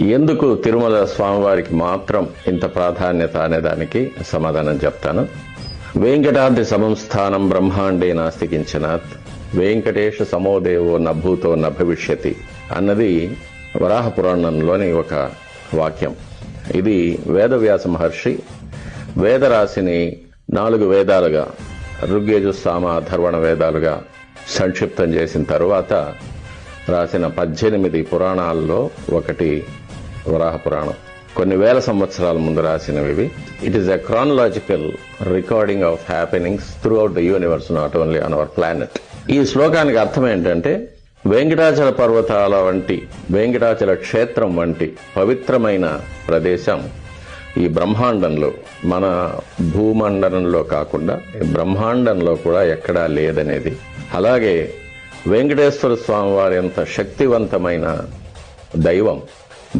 ఎందుకు తిరుమల స్వామివారికి మాత్రం ఇంత ప్రాధాన్యత అనేదానికి సమాధానం చెప్తాను. వెంకటాద్రి సమం స్థానం బ్రహ్మాండే నాస్తి కించనాత్, వెంకటేశ సమోదేవో నభూతో నభవిష్యతి అన్నది వరాహ పురాణంలోని ఒక వాక్యం. ఇది వేదవ్యాస మహర్షి వేదరాశిని 4 వేదాలుగా, ఋగ్యజు సామ అథర్వణ వేదాలుగా సంక్షిప్తం చేసిన తరువాత రాసిన 18 పురాణాల్లో ఒకటి వరాహ పురాణం. కొన్ని వేల సంవత్సరాల ముందు రాసినవి. It is a chronological recording of happenings through out the universe, not only on our planet. ఈ శ్లోకానికి అర్థం ఏంటంటే, వెంకటాచల పర్వతాల వంటి, వెంకటాచల క్షేత్రం వంటి పవిత్రమైన ప్రదేశం ఈ బ్రహ్మాండంలో, మన భూమండలంలో కాకుండా బ్రహ్మాండంలో కూడా ఎక్కడా లేదనేది. అలాగే వెంకటేశ్వర స్వామి వారి అంత శక్తివంతమైన దైవం